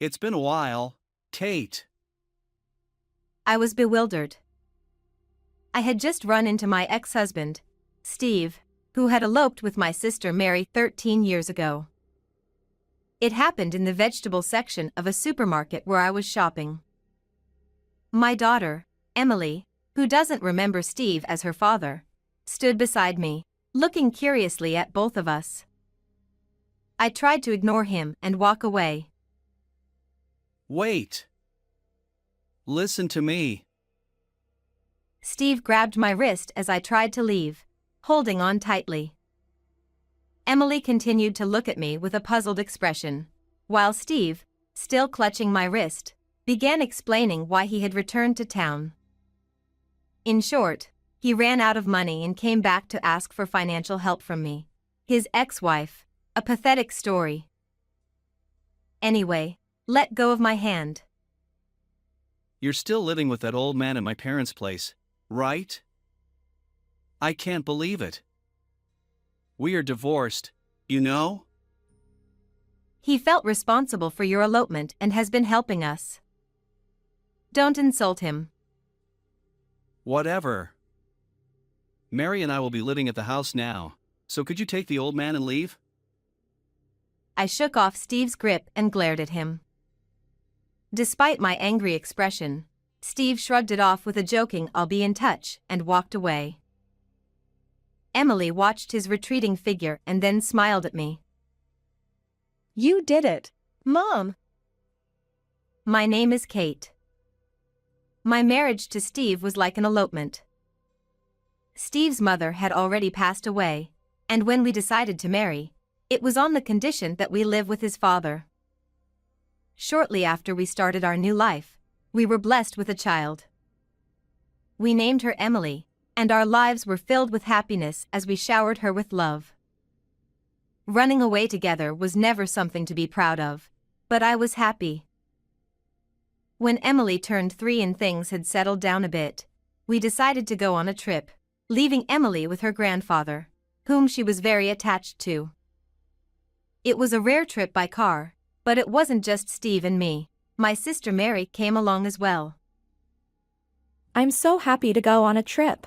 It's been a while, Kate. I was bewildered. I had just run into my ex-husband, Steve, who had eloped with my sister Mary 13 years ago. It happened in the vegetable section of a supermarket where I was shopping. My daughter, Emily, who doesn't remember Steve as her father, stood beside me, looking curiously at both of us. I tried to ignore him and walk away. Wait. Listen to me. Steve grabbed my wrist as I tried to leave, holding on tightly. Emily continued to look at me with a puzzled expression, while Steve, still clutching my wrist, began explaining why he had returned to town. In short, he ran out of money and came back to ask for financial help from me, his ex-wife, a pathetic story. Anyway, let go of my hand. You're still living with that old man at my parents' place, right? I can't believe it. We are divorced, you know? He felt responsible for your elopement and has been helping us. Don't insult him. Whatever. Mary and I will be living at the house now, so could you take the old man and leave? I shook off Steve's grip and glared at him. Despite my angry expression, Steve shrugged it off with a joking "I'll be in touch" and walked away. Emily watched his retreating figure and then smiled at me. You did it, Mom. My name is Kate. My marriage to Steve was like an elopement. Steve's mother had already passed away, and when we decided to marry, it was on the condition that we live with his father. Shortly after we started our new life, we were blessed with a child. We named her Emily, and our lives were filled with happiness as we showered her with love. Running away together was never something to be proud of, but I was happy. When Emily turned 3 and things had settled down a bit, we decided to go on a trip, leaving Emily with her grandfather, whom she was very attached to. It was a rare trip by car, but it wasn't just Steve and me. My sister Mary came along as well. I'm so happy to go on a trip.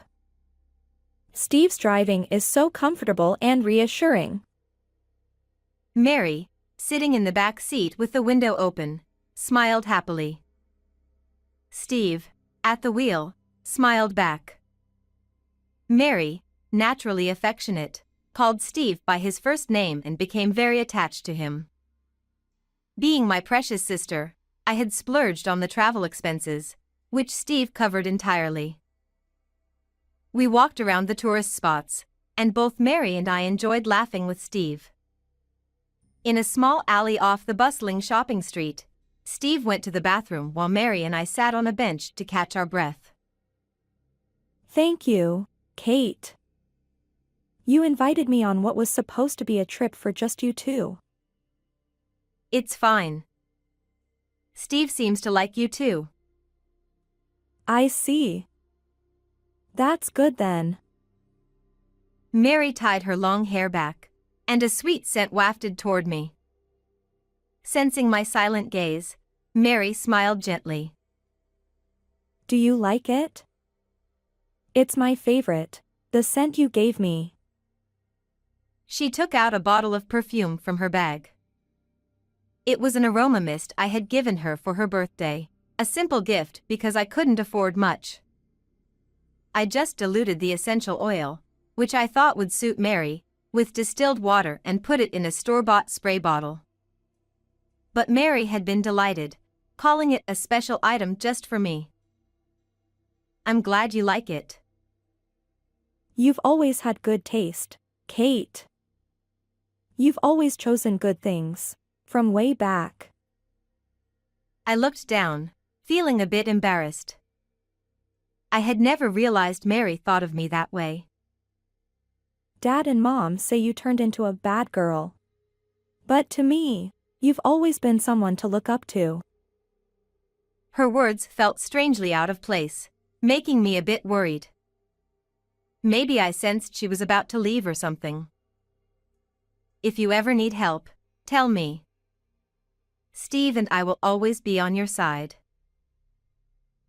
Steve's driving is so comfortable and reassuring. Mary, sitting in the back seat with the window open, smiled happily. Steve, at the wheel, smiled back. Mary, naturally affectionate, called Steve by his first name and became very attached to him. Being my precious sister, I had splurged on the travel expenses, which Steve covered entirely. We walked around the tourist spots, and both Mary and I enjoyed laughing with Steve. In a small alley off the bustling shopping street, Steve went to the bathroom while Mary and I sat on a bench to catch our breath. Thank you, Kate. You invited me on what was supposed to be a trip for just you two. It's fine. Steve seems to like you too. I see. That's good then. Mary tied her long hair back, and a sweet scent wafted toward me. Sensing my silent gaze, Mary smiled gently. Do you like it? It's my favorite, the scent you gave me. She took out a bottle of perfume from her bag. It was an aroma mist I had given her for her birthday, a simple gift because I couldn't afford much. I just diluted the essential oil, which I thought would suit Mary, with distilled water and put it in a store-bought spray bottle. But Mary had been delighted, calling it a special item just for me. I'm glad you like it. You've always had good taste, Kate. You've always chosen good things, from way back. I looked down, feeling a bit embarrassed. I had never realized Mary thought of me that way. Dad and Mom say you turned into a bad girl. But to me, you've always been someone to look up to. Her words felt strangely out of place, making me a bit worried. Maybe I sensed she was about to leave or something. If you ever need help, tell me. Steve and I will always be on your side."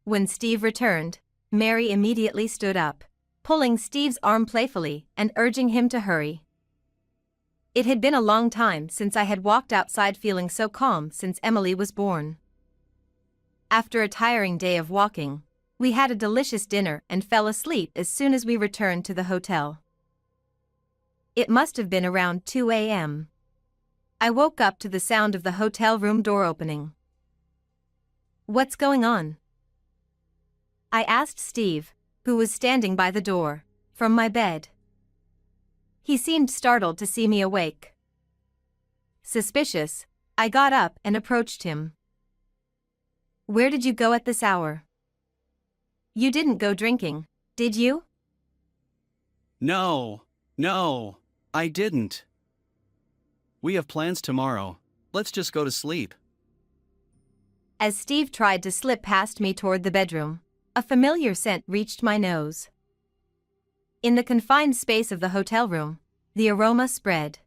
When Steve returned, Mary immediately stood up, pulling Steve's arm playfully and urging him to hurry. It had been a long time since I had walked outside feeling so calm since Emily was born. After a tiring day of walking, we had a delicious dinner and fell asleep as soon as we returned to the hotel. It must have been around 2 a.m. I woke up to the sound of the hotel room door opening. "What's going on?" I asked Steve, who was standing by the door, from my bed. He seemed startled to see me awake. Suspicious, I got up and approached him. "Where did you go at this hour? You didn't go drinking, did you?" No, I didn't. We have plans tomorrow. Let's just go to sleep." As Steve tried to slip past me toward the bedroom, a familiar scent reached my nose. In the confined space of the hotel room, the aroma spread.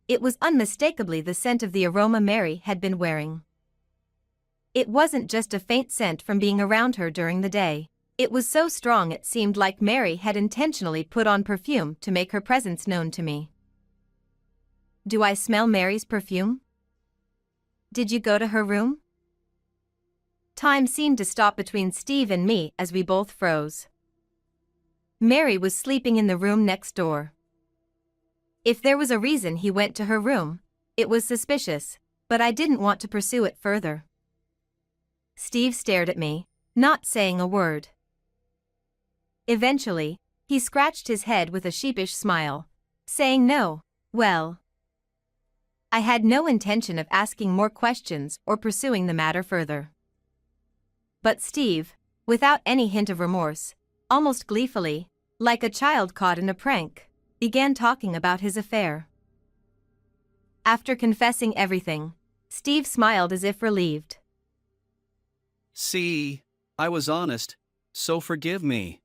It was unmistakably the scent of the aroma Mary had been wearing. It wasn't just a faint scent from being around her during the day. It was so strong it seemed like Mary had intentionally put on perfume to make her presence known to me. "Do I smell Mary's perfume? Did you go to her room?" Time seemed to stop between Steve and me as we both froze. Mary was sleeping in the room next door. If there was a reason he went to her room, it was suspicious, but I didn't want to pursue it further. Steve stared at me, not saying a word. Eventually, he scratched his head with a sheepish smile, saying no. Well, I had no intention of asking more questions or pursuing the matter further. But Steve, without any hint of remorse, almost gleefully, like a child caught in a prank, began talking about his affair. After confessing everything, Steve smiled as if relieved. "See, I was honest, so forgive me."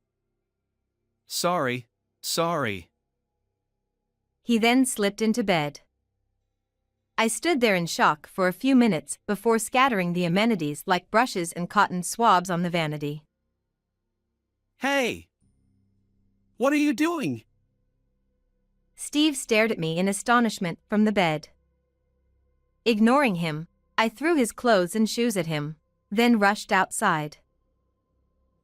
Sorry. He then slipped into bed. I stood there in shock for a few minutes before scattering the amenities like brushes and cotton swabs on the vanity. "Hey! What are you doing?" Steve stared at me in astonishment from the bed. Ignoring him, I threw his clothes and shoes at him, then rushed outside.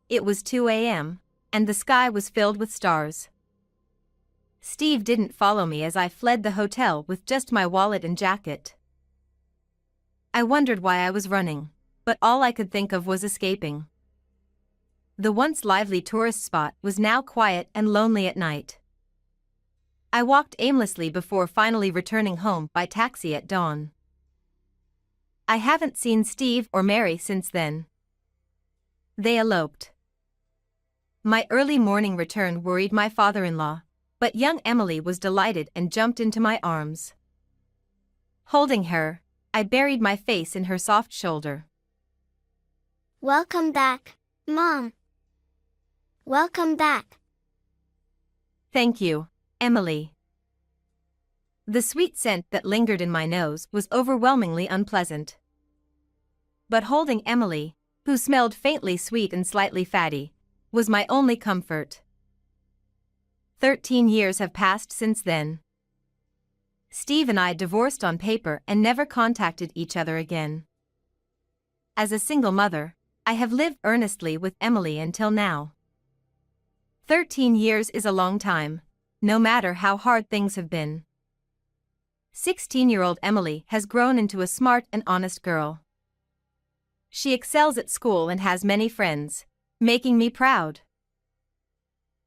It was 2 a.m., and the sky was filled with stars. Steve didn't follow me as I fled the hotel with just my wallet and jacket. I wondered why I was running, but all I could think of was escaping. The once lively tourist spot was now quiet and lonely at night. I walked aimlessly before finally returning home by taxi at dawn. I haven't seen Steve or Mary since then. They eloped. My early morning return worried my father-in-law, but young Emily was delighted and jumped into my arms. Holding her, I buried my face in her soft shoulder. "Welcome back, Mom. Welcome back." "Thank you, Emily." The sweet scent that lingered in my nose was overwhelmingly unpleasant. But holding Emily, who smelled faintly sweet and slightly fatty, was my only comfort. 13 years have passed since then. Steve and I divorced on paper and never contacted each other again. As a single mother, I have lived earnestly with Emily until now. 13 years is a long time, no matter how hard things have been. 16-year-old Emily has grown into a smart and honest girl. She excels at school and has many friends, making me proud.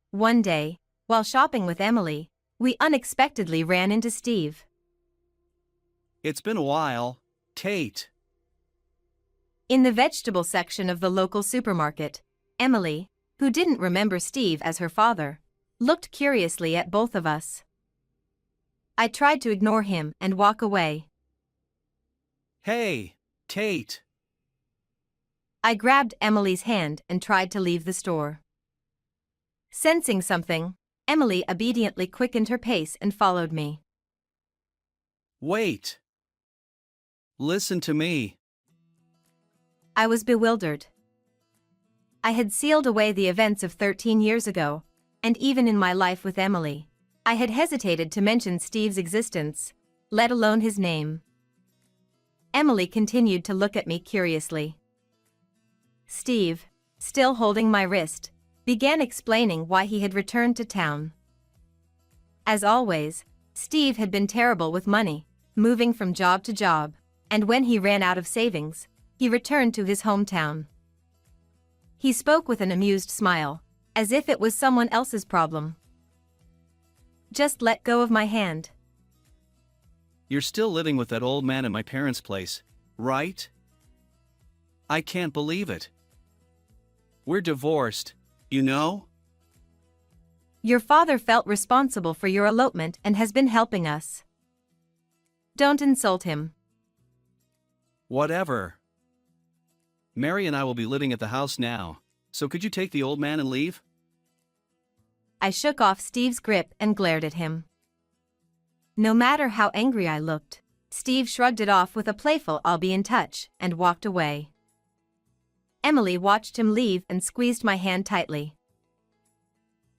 One day, while shopping with Emily, we unexpectedly ran into Steve. "It's been a while, Kate." In the vegetable section of the local supermarket, Emily, who didn't remember Steve as her father, looked curiously at both of us. I tried to ignore him and walk away. "Hey, Kate." I grabbed Emily's hand and tried to leave the store. Sensing something, Emily obediently quickened her pace and followed me. "Wait. Listen to me. I was bewildered. I had sealed away the events of 13 years ago, and even in my life with Emily, I had hesitated to mention Steve's existence, let alone his name. Emily continued to look at me curiously. Steve, still holding my wrist, began explaining why he had returned to town. As always, Steve had been terrible with money, moving from job to job, and when he ran out of savings, he returned to his hometown. He spoke with an amused smile, as if it was someone else's problem. Just let go of my hand. You're still living with that old man at my parents' place, right? I can't believe it. We're divorced, you know? Your father felt responsible for your elopement and has been helping us. Don't insult him. Whatever. Mary and I will be living at the house now, so could you take the old man and leave? I shook off Steve's grip and glared at him. No matter how angry I looked, Steve shrugged it off with a playful "I'll be in touch" and walked away. Emily watched him leave and squeezed my hand tightly.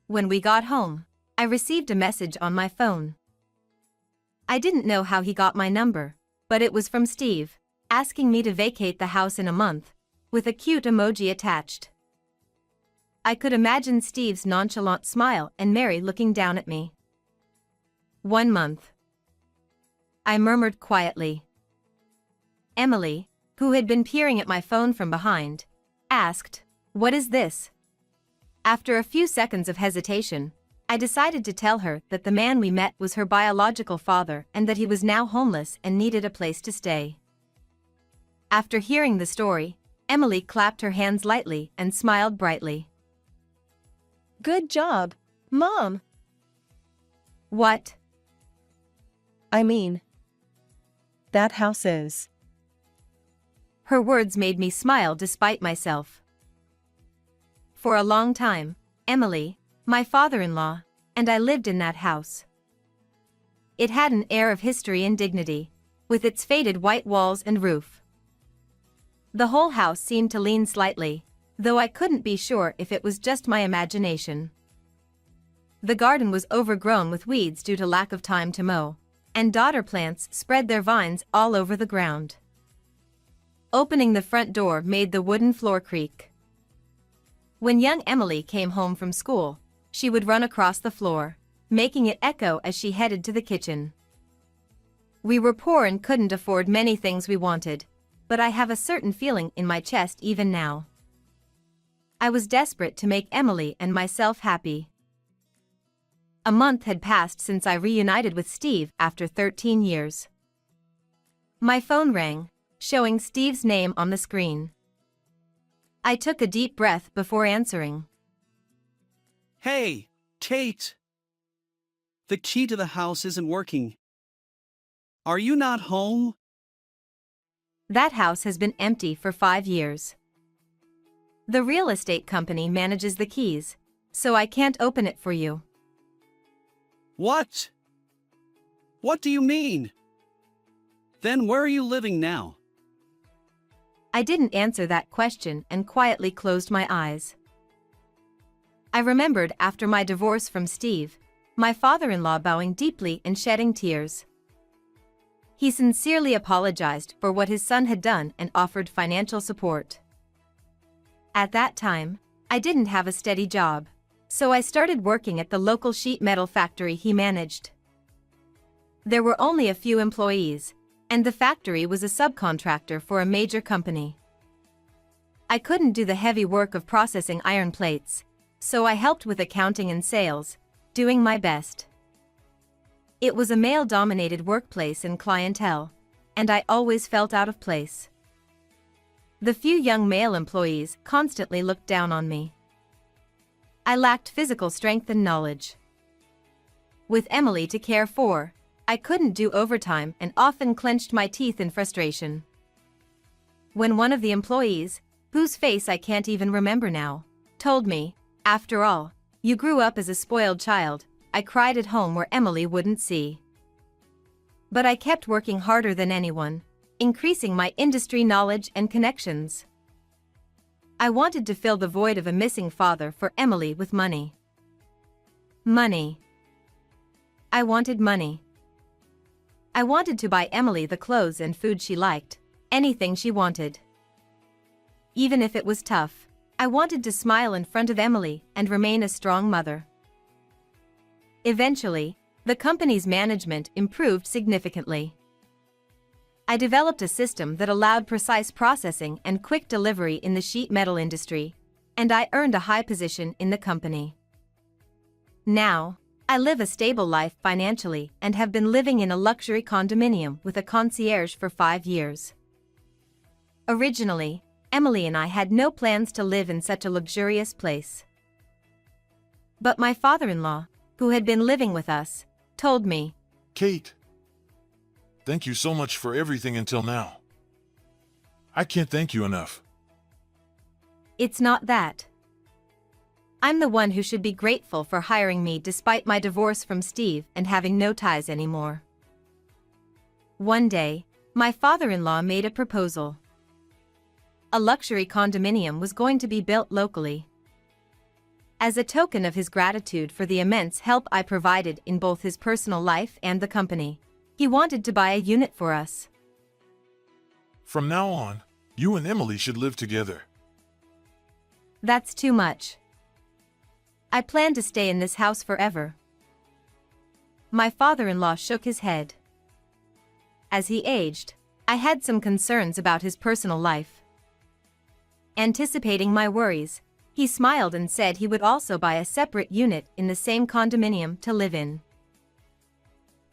When we got home, I received a message on my phone. I didn't know how he got my number, but it was from Steve, asking me to vacate the house in a month, with a cute emoji attached. I could imagine Steve's nonchalant smile and Mary looking down at me. 1 month. I murmured quietly. Emily, who had been peering at my phone from behind, asked, "What is this?" After a few seconds of hesitation, I decided to tell her that the man we met was her biological father and that he was now homeless and needed a place to stay. After hearing the story, Emily clapped her hands lightly and smiled brightly. Good job, Mom. What? I mean, that house is. Her words made me smile despite myself. For a long time, Emily, my father-in-law, and I lived in that house. It had an air of history and dignity, with its faded white walls and roof. The whole house seemed to lean slightly, though I couldn't be sure if it was just my imagination. The garden was overgrown with weeds due to lack of time to mow, and dodder plants spread their vines all over the ground. Opening the front door made the wooden floor creak. When young Emily came home from school, she would run across the floor, making it echo as she headed to the kitchen. We were poor and couldn't afford many things we wanted, but I have a certain feeling in my chest even now. I was desperate to make Emily and myself happy. A month had passed since I reunited with Steve after 13 years. My phone rang, showing Steve's name on the screen. I took a deep breath before answering. Hey, Kate! The key to the house isn't working. Are you not home? That house has been empty for 5 years. The real estate company manages the keys, so I can't open it for you. What? What do you mean? Then where are you living now? I didn't answer that question and quietly closed my eyes. I remembered after my divorce from Steve, my father-in-law bowing deeply and shedding tears. He sincerely apologized for what his son had done and offered financial support. At that time, I didn't have a steady job, so I started working at the local sheet metal factory he managed. There were only a few employees, and the factory was a subcontractor for a major company. I couldn't do the heavy work of processing iron plates, so I helped with accounting and sales, doing my best. It was a male-dominated workplace and clientele, and I always felt out of place. The few young male employees constantly looked down on me. I lacked physical strength and knowledge. With Emily to care for, I couldn't do overtime and often clenched my teeth in frustration. When one of the employees, whose face I can't even remember now, told me, "After all, you grew up as a spoiled child," I cried at home where Emily wouldn't see. But I kept working harder than anyone, increasing my industry knowledge and connections. I wanted to fill the void of a missing father for Emily with money. Money. I wanted money. I wanted to buy Emily the clothes and food she liked, anything she wanted. Even if it was tough, I wanted to smile in front of Emily and remain a strong mother. Eventually, the company's management improved significantly. I developed a system that allowed precise processing and quick delivery in the sheet metal industry, and I earned a high position in the company. Now, I live a stable life financially and have been living in a luxury condominium with a concierge for 5 years. Originally, Emily and I had no plans to live in such a luxurious place. But my father-in-law, who had been living with us, told me, Kate, thank you so much for everything until now. I can't thank you enough. "It's not that. I'm the one who should be grateful for hiring me despite my divorce from Steve and having no ties anymore." One day, my father-in-law made a proposal. A luxury condominium was going to be built locally. As a token of his gratitude for the immense help I provided in both his personal life and the company, he wanted to buy a unit for us. From now on, you and Emily should live together. That's too much. I plan to stay in this house forever. My father-in-law shook his head. As he aged, I had some concerns about his personal life. Anticipating my worries, he smiled and said he would also buy a separate unit in the same condominium to live in.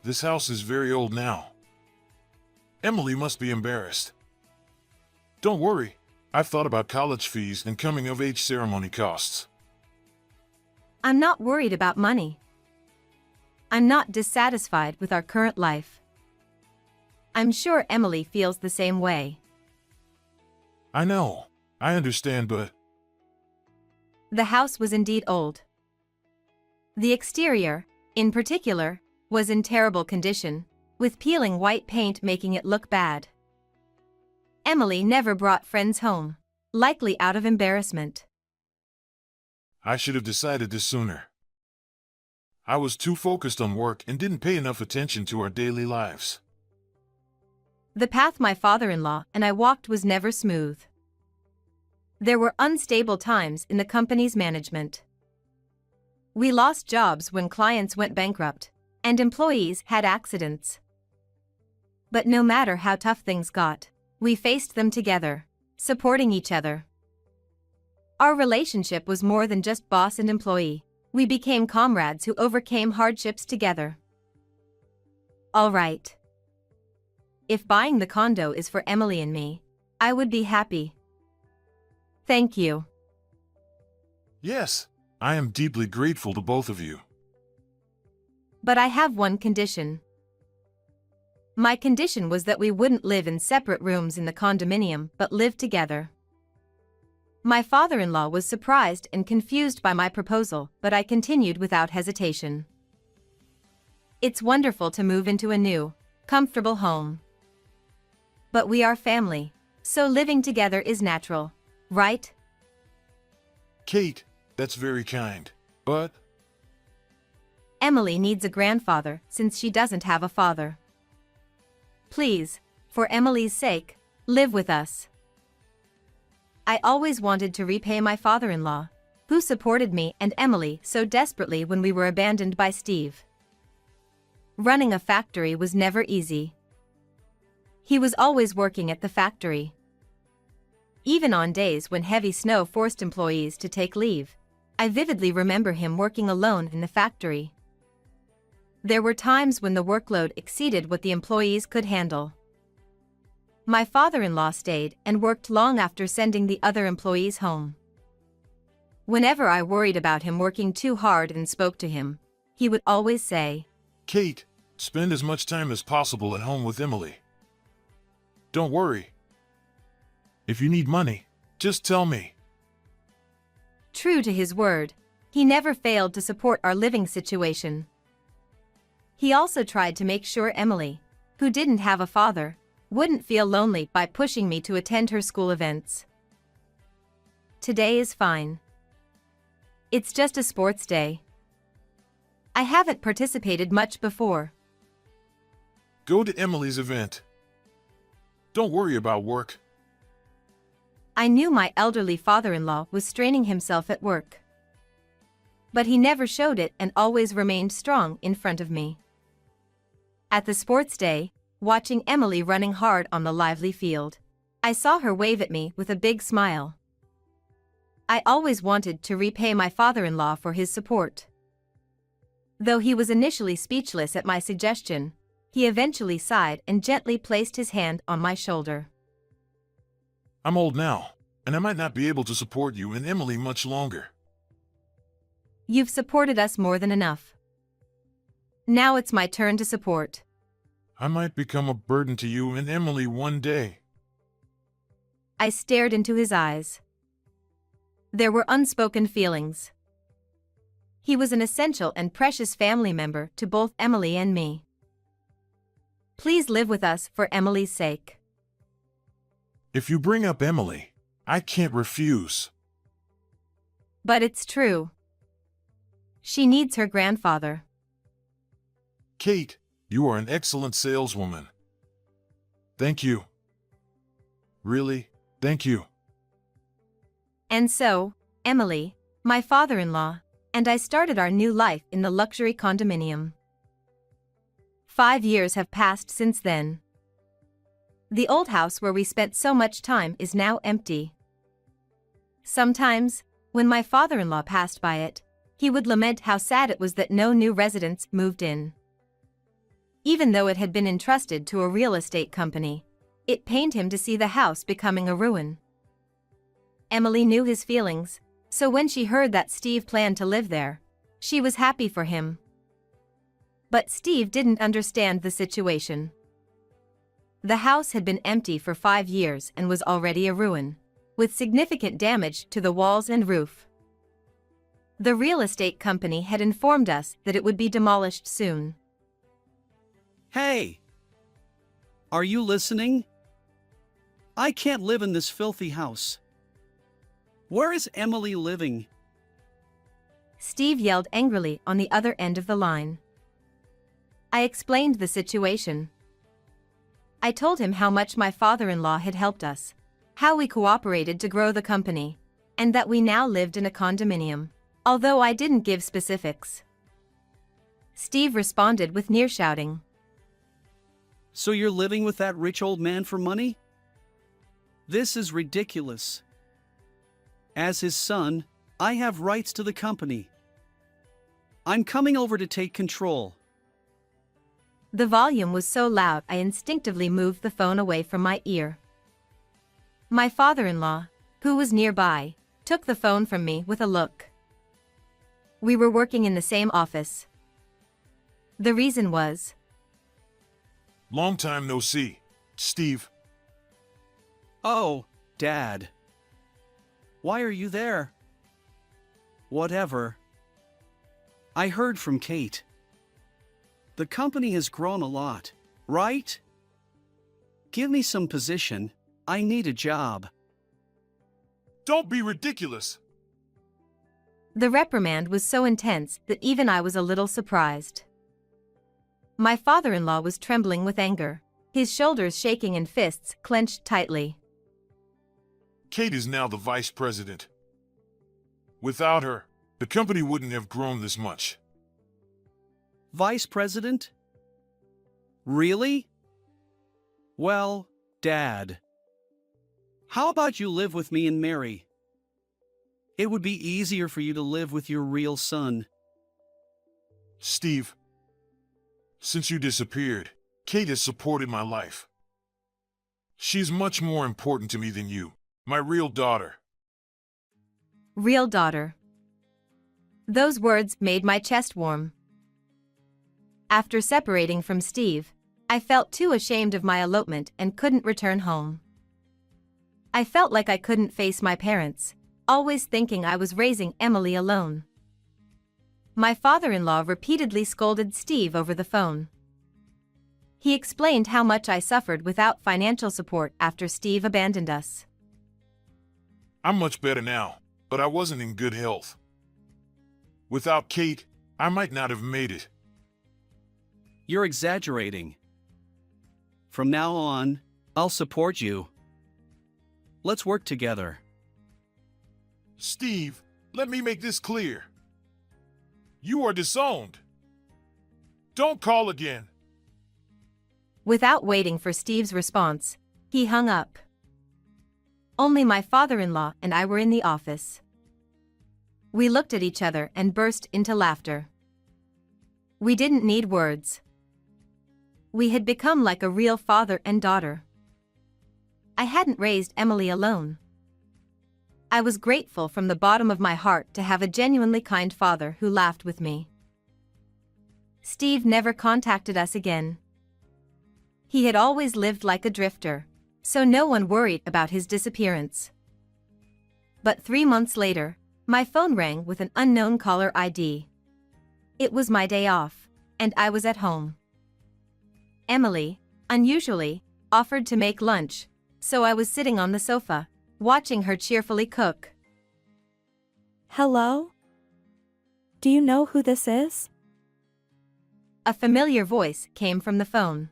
This house is very old now. Emily must be embarrassed. Don't worry, I've thought about college fees and coming-of-age ceremony costs. I'm not worried about money. I'm not dissatisfied with our current life. I'm sure Emily feels the same way. I know, I understand, but The house was indeed old. The exterior, in particular, was in terrible condition, with peeling white paint making it look bad. Emily never brought friends home, likely out of embarrassment. I should have decided this sooner. I was too focused on work and didn't pay enough attention to our daily lives. The path my father-in-law and I walked was never smooth. There were unstable times in the company's management. We lost jobs when clients went bankrupt, and employees had accidents. But no matter how tough things got, we faced them together, supporting each other. Our relationship was more than just boss and employee. We became comrades who overcame hardships together. All right. If buying the condo is for Emily and me, I would be happy. Thank you. Yes, I am deeply grateful to both of you. But I have one condition. My condition was that we wouldn't live in separate rooms in the condominium but live together. My father-in-law was surprised and confused by my proposal, but I continued without hesitation. It's wonderful to move into a new, comfortable home. But we are family, so living together is natural, right? Kate, that's very kind, but Emily needs a grandfather since she doesn't have a father. Please, for Emily's sake, live with us. I always wanted to repay my father-in-law, who supported me and Emily so desperately when we were abandoned by Steve. Running a factory was never easy. He was always working at the factory. Even on days when heavy snow forced employees to take leave, I vividly remember him working alone in the factory. There were times when the workload exceeded what the employees could handle. My father-in-law stayed and worked long after sending the other employees home. Whenever I worried about him working too hard and spoke to him, he would always say, Kate, spend as much time as possible at home with Emily. Don't worry. If you need money, just tell me. True to his word, he never failed to support our living situation. He also tried to make sure Emily, who didn't have a father, wouldn't feel lonely by pushing me to attend her school events. Today is fine. It's just a sports day. I haven't participated much before. Go to Emily's event. Don't worry about work. I knew my elderly father-in-law was straining himself at work. But he never showed it and always remained strong in front of me. At the sports day, watching Emily running hard on the lively field, I saw her wave at me with a big smile. I always wanted to repay my father-in-law for his support. Though he was initially speechless at my suggestion, he eventually sighed and gently placed his hand on my shoulder. I'm old now, and I might not be able to support you and Emily much longer. You've supported us more than enough. Now it's my turn to support. I might become a burden to you and Emily one day. I stared into his eyes. There were unspoken feelings. He was an essential and precious family member to both Emily and me. Please live with us for Emily's sake. If you bring up Emily, I can't refuse. But it's true. She needs her grandfather. Kate, you are an excellent saleswoman. Thank you. Really, thank you. And so, Emily, my father-in-law, and I started our new life in the luxury condominium. 5 years have passed since then. The old house where we spent so much time is now empty. Sometimes, when my father-in-law passed by it, he would lament how sad it was that no new residents moved in. Even though it had been entrusted to a real estate company, it pained him to see the house becoming a ruin. Emily knew his feelings, so when she heard that Steve planned to live there, she was happy for him. But Steve didn't understand the situation. The house had been empty for 5 years and was already a ruin, with significant damage to the walls and roof. The real estate company had informed us that it would be demolished soon. Hey! Are you listening? I can't live in this filthy house. Where is Emily living? Steve yelled angrily on the other end of the line. I explained the situation. I told him how much my father-in-law had helped us, how we cooperated to grow the company, and that we now lived in a condominium, although I didn't give specifics. Steve responded with near shouting. So you're living with that rich old man for money? This is ridiculous. As his son, I have rights to the company. I'm coming over to take control. The volume was so loud I instinctively moved the phone away from my ear. My father-in-law, who was nearby, took the phone from me with a look. We were working in the same office. The reason was, Long time no see, Steve. Oh, Dad. Why are you there? Whatever. I heard from Kate. The company has grown a lot, right? Give me some position. I need a job. Don't be ridiculous. The reprimand was so intense that even I was a little surprised. My father-in-law was trembling with anger, his shoulders shaking and fists clenched tightly. Kate is now the vice president. Without her, the company wouldn't have grown this much. Vice President? Really? Well, Dad. How about you live with me and Mary? It would be easier for you to live with your real son. Steve, since you disappeared, Kate has supported my life. She's much more important to me than you, my real daughter. Real daughter. Those words made my chest warm. After separating from Steve, I felt too ashamed of my elopement and couldn't return home. I felt like I couldn't face my parents, always thinking I was raising Emily alone. My father-in-law repeatedly scolded Steve over the phone. He explained how much I suffered without financial support after Steve abandoned us. I'm much better now, but I wasn't in good health. Without Kate, I might not have made it. You're exaggerating. From now on, I'll support you. Let's work together. Steve, let me make this clear. You are disowned. Don't call again. Without waiting for Steve's response, he hung up. Only my father-in-law and I were in the office. We looked at each other and burst into laughter. We didn't need words. We had become like a real father and daughter. I hadn't raised Emily alone. I was grateful from the bottom of my heart to have a genuinely kind father who laughed with me. Steve never contacted us again. He had always lived like a drifter, so no one worried about his disappearance. But 3 months later, my phone rang with an unknown caller ID. It was my day off, and I was at home. Emily, unusually, offered to make lunch, so I was sitting on the sofa, watching her cheerfully cook. Hello? Do you know who this is? A familiar voice came from the phone.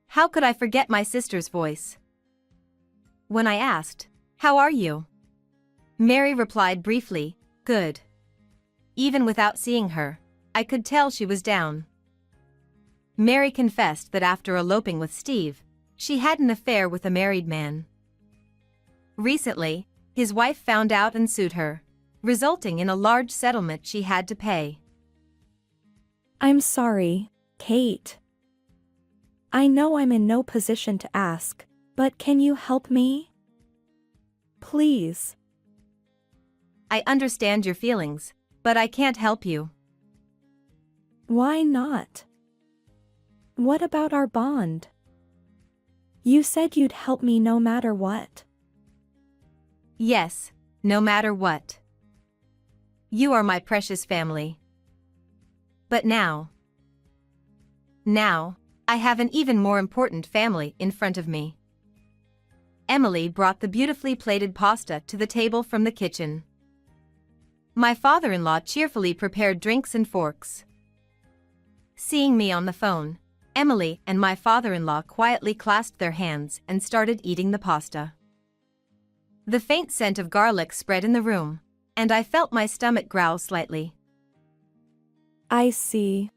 How could I forget my sister's voice? When I asked, "How are you?" Mary replied briefly, "Good." Even without seeing her, I could tell she was down. Mary confessed that after eloping with Steve, she had an affair with a married man. Recently, his wife found out and sued her, resulting in a large settlement she had to pay. I'm sorry, Kate. I know I'm in no position to ask, but can you help me? Please. I understand your feelings, but I can't help you. Why not? What about our bond? You said you'd help me no matter what. Yes, no matter what. You are my precious family. But now, I have an even more important family in front of me. Emily brought the beautifully plated pasta to the table from the kitchen. My father-in-law cheerfully prepared drinks and forks. Seeing me on the phone, Emily and my father-in-law quietly clasped their hands and started eating the pasta. The faint scent of garlic spread in the room, and I felt my stomach growl slightly. I see.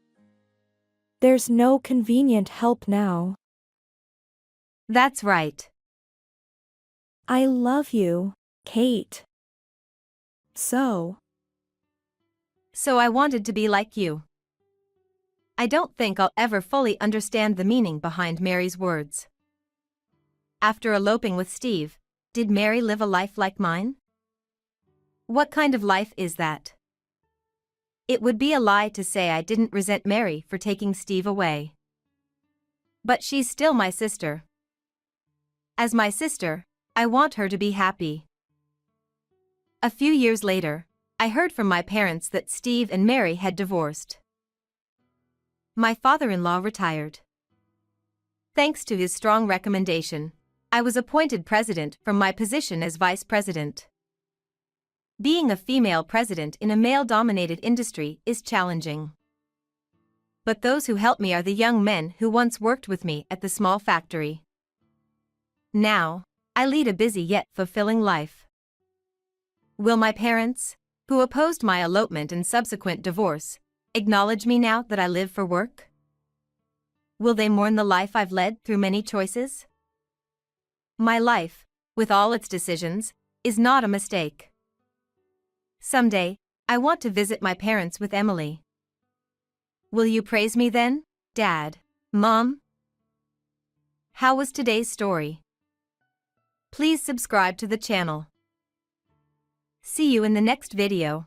There's no convenient help now. That's right. I love you, Kate. So I wanted to be like you. I don't think I'll ever fully understand the meaning behind Mary's words. After eloping with Steve, did Mary live a life like mine? What kind of life is that? It would be a lie to say I didn't resent Mary for taking Steve away. But she's still my sister. As my sister, I want her to be happy. A few years later, I heard from my parents that Steve and Mary had divorced. My father-in-law retired. Thanks to his strong recommendation, I was appointed president from my position as vice president. Being a female president in a male-dominated industry is challenging. But those who help me are the young men who once worked with me at the small factory. Now, I lead a busy yet fulfilling life. Will my parents, who opposed my elopement and subsequent divorce, acknowledge me now that I live for work? Will they mourn the life I've led through many choices? My life, with all its decisions, is not a mistake. Someday, I want to visit my parents with Emily. Will you praise me then, Dad, Mom? How was today's story? Please subscribe to the channel. See you in the next video.